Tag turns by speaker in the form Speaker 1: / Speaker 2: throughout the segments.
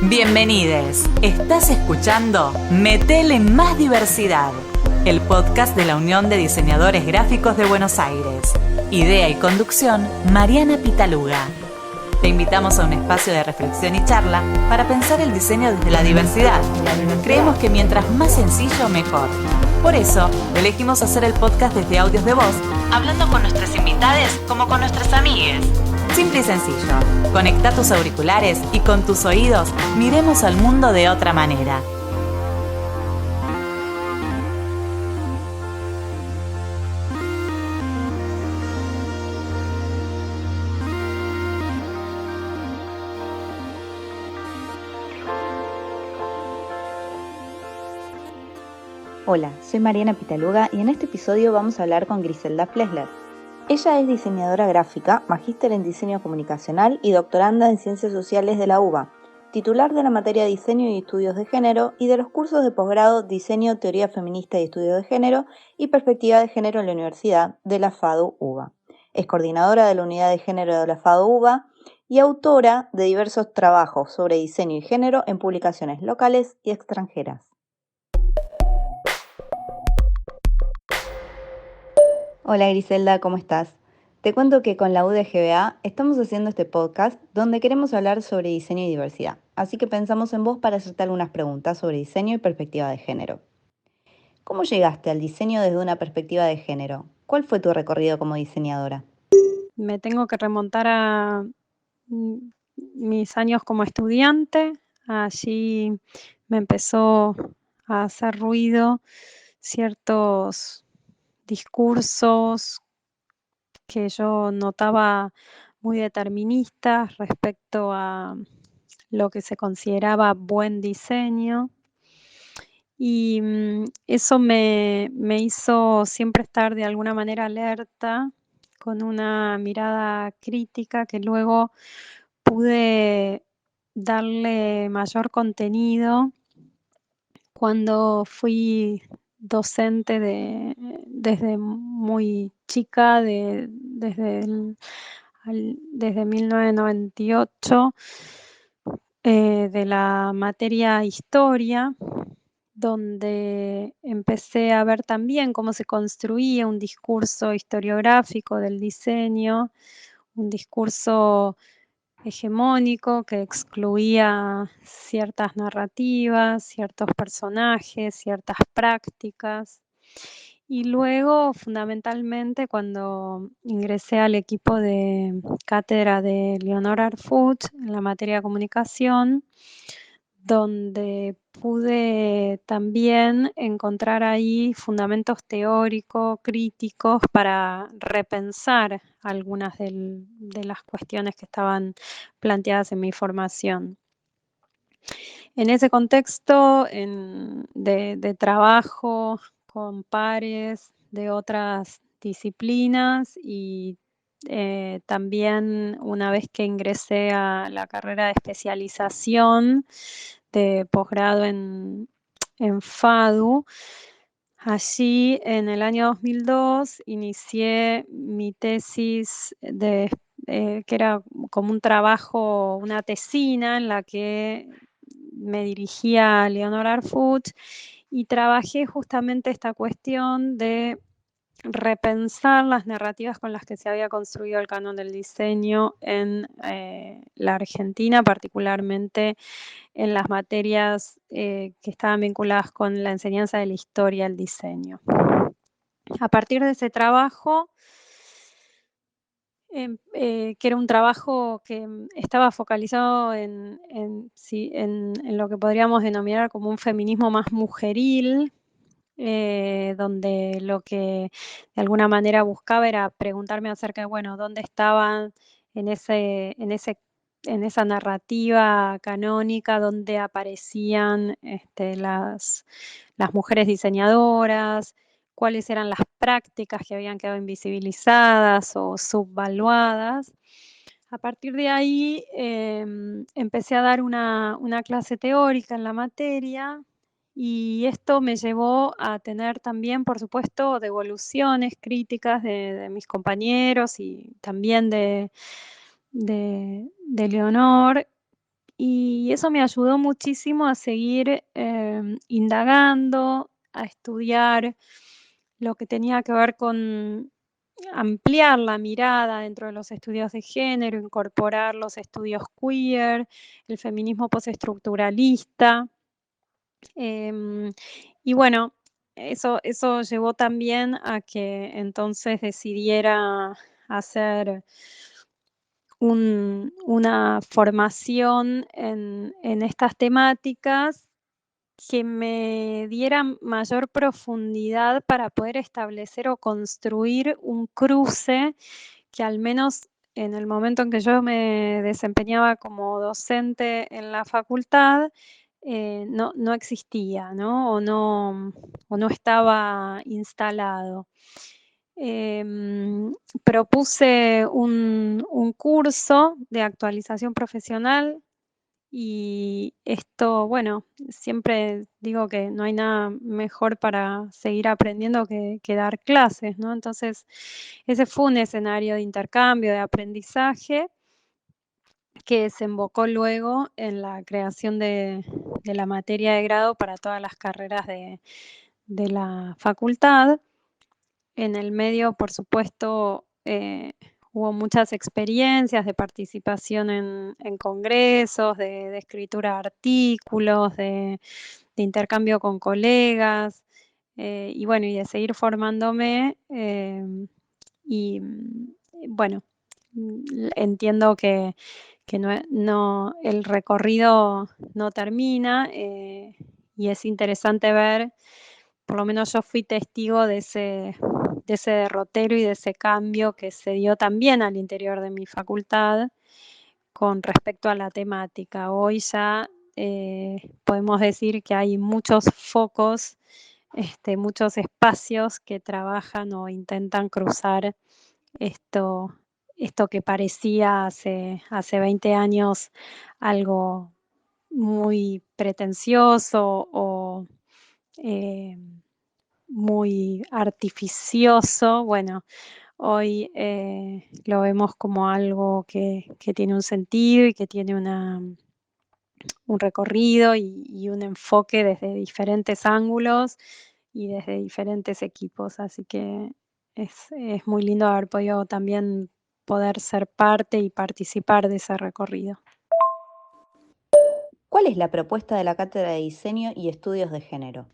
Speaker 1: Bienvenides. Estás escuchando Metele Más Diversidad, el podcast de la Unión de Diseñadores Gráficos de Buenos Aires. Idea y conducción, Mariana Pitaluga. Te invitamos a un espacio de reflexión y charla para pensar el diseño desde la diversidad. Creemos que mientras más sencillo, mejor. Por eso, elegimos hacer el podcast desde audios de voz, hablando con nuestras invitadas como con nuestras amigues. Simple y sencillo. Conecta tus auriculares y con tus oídos miremos al mundo de otra manera.
Speaker 2: Hola, soy Mariana Pitaluga y en este episodio vamos a hablar con Griselda Flesler. Ella es diseñadora gráfica, magíster en diseño comunicacional y doctoranda en ciencias sociales de la UBA, titular de la materia Diseño y Estudios de Género y de los cursos de posgrado Diseño, Teoría Feminista y Estudios de Género y Perspectiva de Género en la Universidad de la FADU UBA. Es coordinadora de la Unidad de Género de la FADU UBA y autora de diversos trabajos sobre diseño y género en publicaciones locales y extranjeras. Hola Griselda, ¿cómo estás? Te cuento que con la UDGBA estamos haciendo este podcast donde queremos hablar sobre diseño y diversidad, así que pensamos en vos para hacerte algunas preguntas sobre diseño y perspectiva de género. ¿Cómo llegaste al diseño desde una perspectiva de género? ¿Cuál fue tu recorrido como diseñadora?
Speaker 3: Me tengo que remontar a mis años como estudiante. Allí me empezó a hacer ruido ciertos discursos que yo notaba muy deterministas respecto a lo que se consideraba buen diseño. Y eso me hizo siempre estar de alguna manera alerta, con una mirada crítica que luego pude darle mayor contenido cuando fui docente desde muy chica, desde 1998, de la materia Historia, donde empecé a ver también cómo se construía un discurso historiográfico del diseño, un discurso hegemónico que excluía ciertas narrativas, ciertos personajes, ciertas prácticas. Y luego, fundamentalmente, cuando ingresé al equipo de cátedra de Leonor Arfuch en la materia de comunicación, donde pude también encontrar ahí fundamentos teóricos, críticos, para repensar algunas de las cuestiones que estaban planteadas en mi formación. En ese contexto de trabajo con pares de otras disciplinas y también una vez que ingresé a la carrera de especialización de posgrado en FADU, allí en el año 2002 inicié mi tesis que era como un trabajo, una tesina en la que me dirigía a Leonor Arfuch y trabajé justamente esta cuestión de repensar las narrativas con las que se había construido el canon del diseño en la Argentina, particularmente en las materias que estaban vinculadas con la enseñanza de la historia del diseño. A partir de ese trabajo, que era un trabajo que estaba focalizado en lo que podríamos denominar como un feminismo más mujeril, donde lo que de alguna manera buscaba era preguntarme acerca de, bueno, dónde estaban en esa narrativa canónica, dónde aparecían las mujeres diseñadoras, cuáles eran las prácticas que habían quedado invisibilizadas o subvaluadas. A partir de ahí empecé a dar una clase teórica en la materia y esto me llevó a tener también, por supuesto, devoluciones críticas de mis compañeros y también de Leonor, y eso me ayudó muchísimo a seguir indagando, a estudiar lo que tenía que ver con ampliar la mirada dentro de los estudios de género, incorporar los estudios queer, el feminismo postestructuralista. Y bueno, eso llevó también a que entonces decidiera hacer una formación en estas temáticas que me diera mayor profundidad para poder establecer o construir un cruce que al menos en el momento en que yo me desempeñaba como docente en la facultad, no existía, ¿no? O no estaba instalado. Propuse un curso de actualización profesional y esto, bueno, siempre digo que no hay nada mejor para seguir aprendiendo que dar clases, ¿no? Entonces, ese fue un escenario de intercambio, de aprendizaje, que desembocó luego en la creación de la materia de grado para todas las carreras de la facultad. En el medio, por supuesto, hubo muchas experiencias de participación en congresos, de escritura de artículos, de intercambio con colegas, y bueno, y de seguir formándome. Y bueno, entiendo que el recorrido no termina, y es interesante ver, por lo menos yo fui testigo de ese derrotero y de ese cambio que se dio también al interior de mi facultad con respecto a la temática. Hoy ya podemos decir que hay muchos focos, muchos espacios que trabajan o intentan cruzar esto, esto que parecía hace 20 años algo muy pretencioso o muy artificioso. Bueno, hoy lo vemos como algo que tiene un sentido y que tiene un recorrido y un enfoque desde diferentes ángulos y desde diferentes equipos. Así que es muy lindo haber podido también poder ser parte y participar de ese recorrido.
Speaker 2: ¿Cuál es la propuesta de la Cátedra de Diseño y Estudios de Género?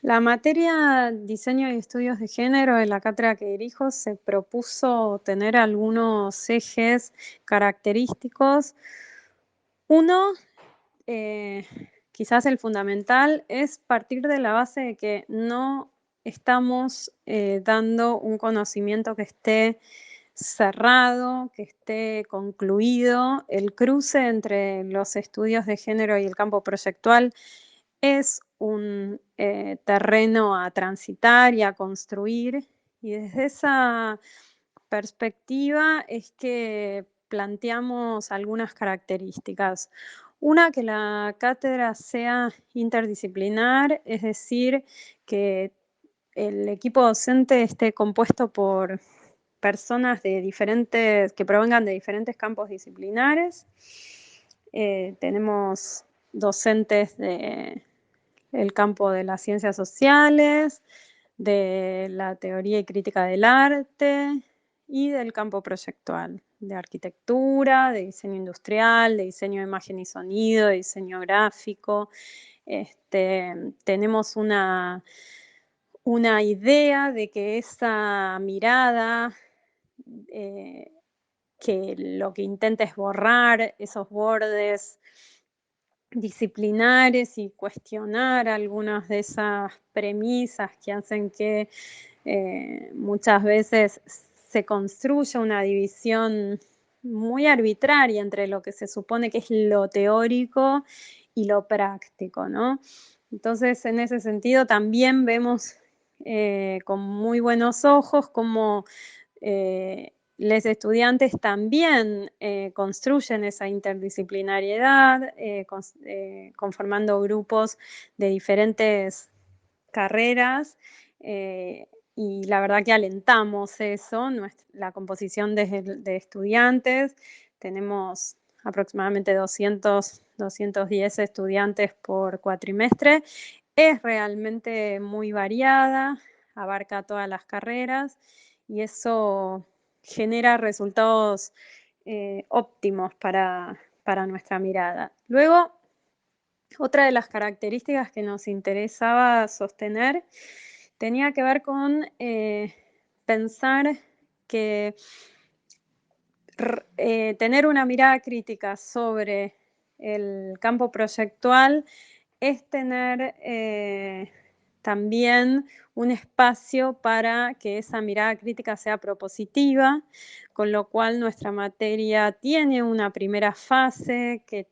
Speaker 3: La materia Diseño y Estudios de Género de la cátedra que dirijo se propuso tener algunos ejes característicos. Uno, quizás el fundamental, es partir de la base de que no estamos dando un conocimiento que esté cerrado, que esté concluido. El cruce entre los estudios de género y el campo proyectual es un terreno a transitar y a construir, y desde esa perspectiva es que planteamos algunas características. Una, que la cátedra sea interdisciplinar, es decir, que el equipo docente esté compuesto por personas que provengan de diferentes campos disciplinares. Tenemos docentes del campo de las ciencias sociales, de la teoría y crítica del arte y del campo proyectual, de arquitectura, de diseño industrial, de diseño de imagen y sonido, de diseño gráfico. Tenemos una idea de que esa mirada, que lo que intenta es borrar esos bordes disciplinares y cuestionar algunas de esas premisas que hacen que muchas veces se construya una división muy arbitraria entre lo que se supone que es lo teórico y lo práctico, ¿no? Entonces, en ese sentido, también vemos con muy buenos ojos cómo los estudiantes también construyen esa interdisciplinariedad, conformando grupos de diferentes carreras, y la verdad que alentamos eso, la composición de estudiantes. Tenemos aproximadamente 210 estudiantes por cuatrimestre. Es realmente muy variada, abarca todas las carreras y eso genera resultados óptimos para nuestra mirada. Luego, otra de las características que nos interesaba sostener tenía que ver con pensar que tener una mirada crítica sobre el campo proyectual es tener también un espacio para que esa mirada crítica sea propositiva, con lo cual nuestra materia tiene una primera fase que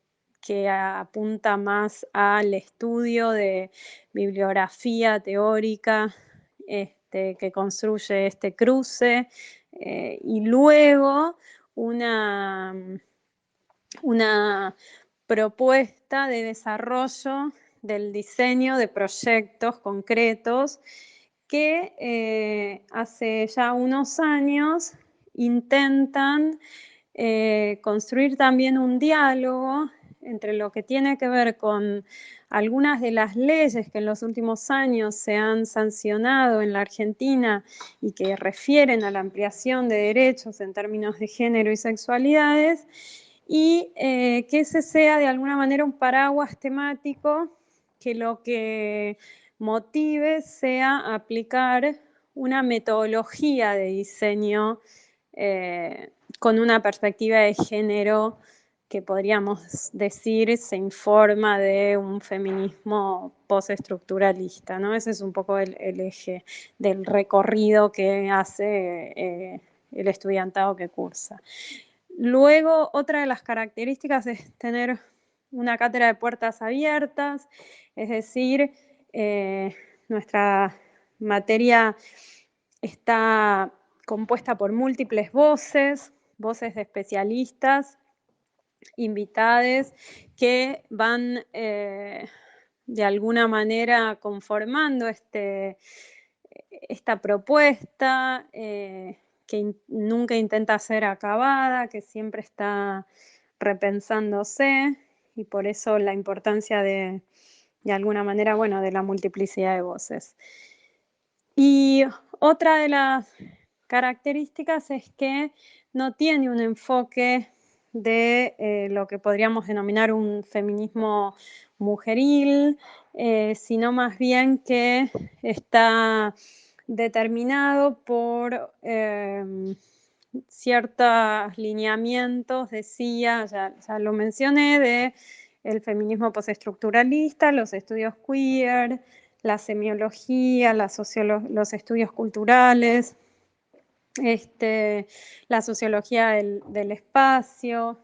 Speaker 3: apunta más al estudio de bibliografía teórica que construye este cruce, y luego una propuesta de desarrollo del diseño de proyectos concretos que hace ya unos años intentan construir también un diálogo entre lo que tiene que ver con algunas de las leyes que en los últimos años se han sancionado en la Argentina y que refieren a la ampliación de derechos en términos de género y sexualidades, y que ese sea de alguna manera un paraguas temático que lo que motive sea aplicar una metodología de diseño con una perspectiva de género que podríamos decir se informa de un feminismo postestructuralista, ¿no? Ese es un poco el eje del recorrido que hace el estudiantado que cursa. Luego, otra de las características es tener una cátedra de puertas abiertas, es decir, nuestra materia está compuesta por múltiples voces de especialistas, invitados, que van de alguna manera conformando esta propuesta que nunca intenta ser acabada, que siempre está repensándose, y por eso la importancia de alguna manera, bueno, de la multiplicidad de voces. Y otra de las características es que no tiene un enfoque de lo que podríamos denominar un feminismo mujeril, sino más bien que está determinado por ciertos lineamientos, decía, ya lo mencioné, de el feminismo postestructuralista, los estudios queer, la semiología, los estudios culturales, la sociología del espacio.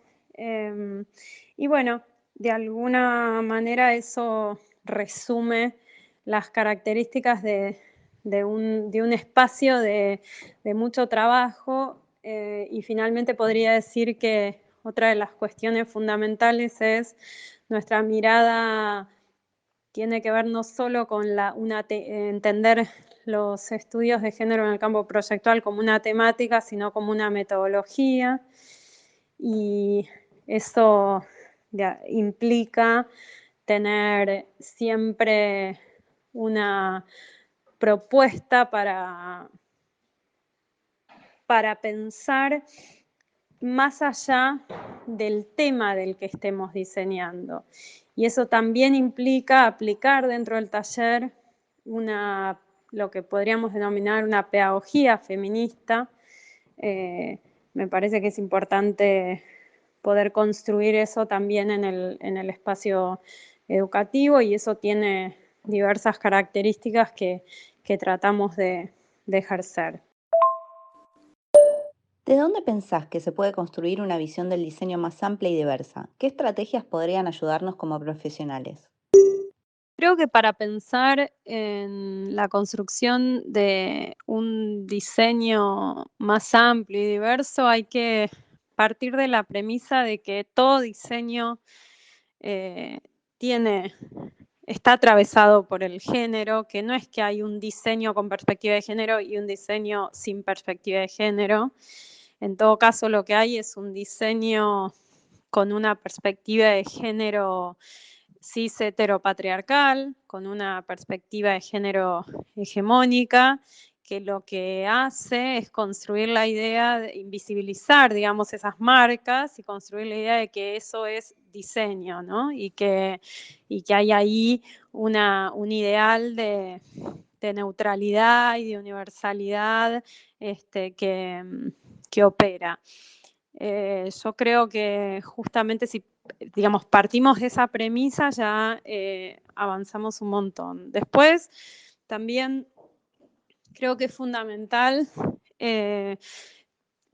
Speaker 3: Y bueno, de alguna manera eso resume las características de un espacio de mucho trabajo, y finalmente podría decir que otra de las cuestiones fundamentales es nuestra mirada. Tiene que ver no solo con entender los estudios de género en el campo proyectual como una temática, sino como una metodología, y eso implica tener siempre una propuesta para pensar más allá del tema del que estemos diseñando. Y eso también implica aplicar dentro del taller lo que podríamos denominar una pedagogía feminista. Me parece que es importante poder construir eso también en el espacio educativo, y eso tiene diversas características que tratamos de ejercer.
Speaker 2: ¿De dónde pensás que se puede construir una visión del diseño más amplia y diversa? ¿Qué estrategias podrían ayudarnos como profesionales?
Speaker 3: Creo que para pensar en la construcción de un diseño más amplio y diverso hay que partir de la premisa de que todo diseño eh, está atravesado por el género, que no es que hay un diseño con perspectiva de género y un diseño sin perspectiva de género. En todo caso, lo que hay es un diseño con una perspectiva de género cis heteropatriarcal, con una perspectiva de género hegemónica, que lo que hace es construir la idea de invisibilizar, digamos, esas marcas y construir la idea de que eso es diseño, ¿no? Y que hay ahí un ideal de neutralidad y de universalidad que opera. Yo creo que justamente si, digamos, partimos de esa premisa, ya avanzamos un montón. Después, también creo que es fundamental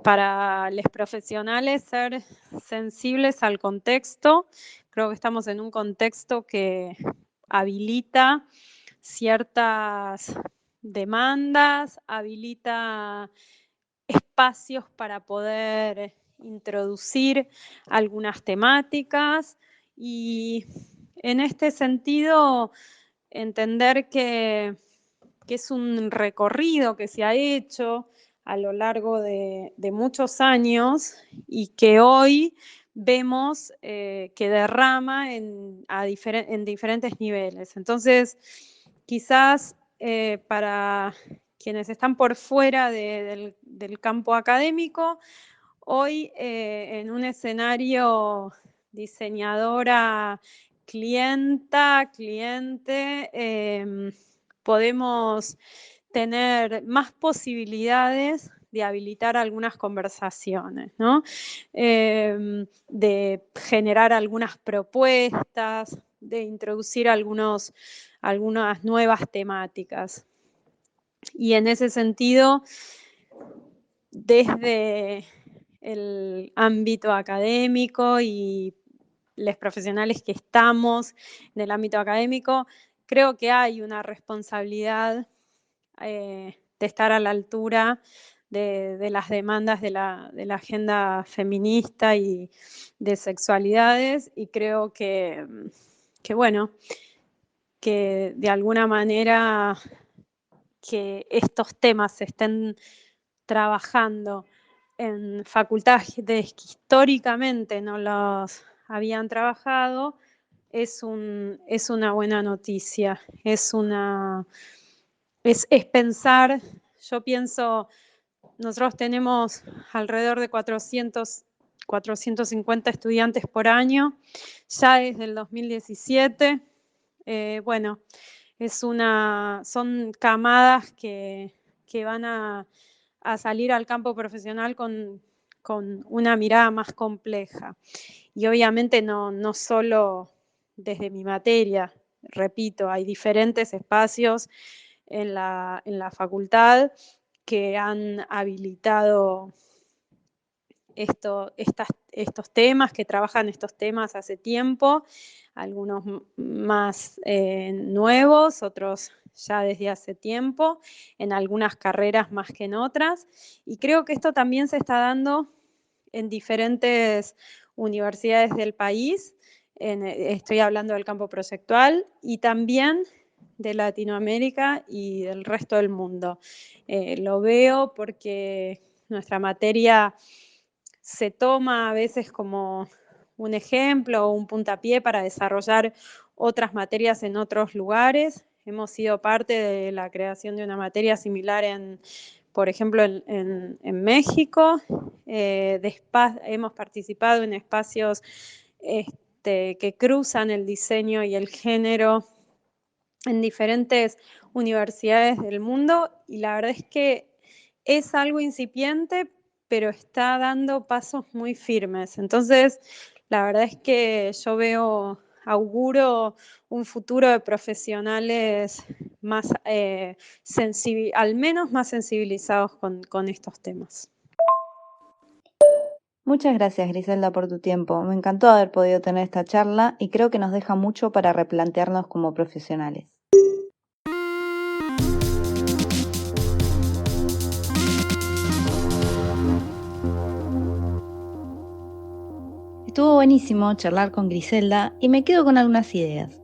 Speaker 3: para los profesionales ser sensibles al contexto. Creo que estamos en un contexto que habilita ciertas demandas, habilita espacios para poder introducir algunas temáticas y en este sentido entender que es un recorrido que se ha hecho a lo largo de muchos años y que hoy vemos que derrama en diferentes niveles. Entonces, quizás para quienes están por fuera del campo académico, hoy en un escenario diseñadora, clienta, cliente, podemos tener más posibilidades de habilitar algunas conversaciones, ¿no? De generar algunas propuestas, de introducir algunas nuevas temáticas. Y en ese sentido, desde el ámbito académico y los profesionales que estamos en el ámbito académico, creo que hay una responsabilidad de estar a la altura de las demandas de la agenda feminista y de sexualidades, y creo que bueno, que de alguna manera que estos temas se estén trabajando en facultades que históricamente no los habían trabajado, es una buena noticia, es pensar, yo pienso, nosotros tenemos alrededor de 450 estudiantes por año, ya desde el 2017, bueno, son camadas que van a salir al campo profesional con una mirada más compleja. Y obviamente no solo desde mi materia, repito, hay diferentes espacios en la facultad que han habilitado estos temas, que trabajan estos temas hace tiempo, algunos más nuevos, otros ya desde hace tiempo, en algunas carreras más que en otras. Y creo que esto también se está dando en diferentes universidades del país. Estoy hablando del campo proyectual y también de Latinoamérica y del resto del mundo. Lo veo porque nuestra materia se toma a veces como un ejemplo o un puntapié para desarrollar otras materias en otros lugares. Hemos sido parte de la creación de una materia similar por ejemplo, en México. Hemos participado en espacios que cruzan el diseño y el género en diferentes universidades del mundo, y la verdad es que es algo incipiente, pero está dando pasos muy firmes. Entonces, la verdad es que yo auguro un futuro de profesionales más, al menos más sensibilizados con estos temas.
Speaker 2: Muchas gracias, Griselda, por tu tiempo. Me encantó haber podido tener esta charla y creo que nos deja mucho para replantearnos como profesionales. Estuvo buenísimo charlar con Griselda y me quedo con algunas ideas.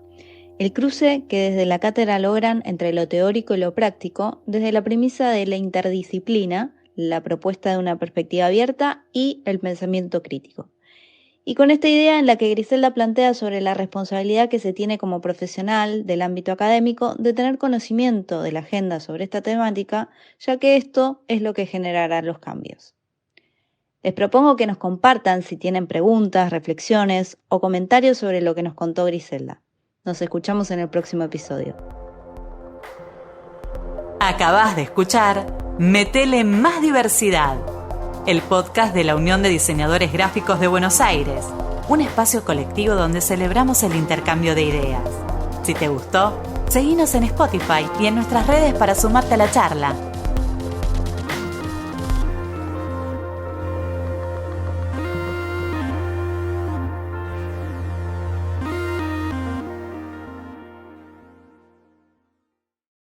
Speaker 2: El cruce que desde la cátedra logran entre lo teórico y lo práctico, desde la premisa de la interdisciplina, la propuesta de una perspectiva abierta y el pensamiento crítico. Y con esta idea en la que Griselda plantea sobre la responsabilidad que se tiene como profesional del ámbito académico de tener conocimiento de la agenda sobre esta temática, ya que esto es lo que generará los cambios. Les propongo que nos compartan si tienen preguntas, reflexiones o comentarios sobre lo que nos contó Griselda. Nos escuchamos en el próximo episodio.
Speaker 1: Acabás de escuchar Metele Más Diversidad, el podcast de la Unión de Diseñadores Gráficos de Buenos Aires, un espacio colectivo donde celebramos el intercambio de ideas. Si te gustó, seguinos en Spotify y en nuestras redes para sumarte a la charla.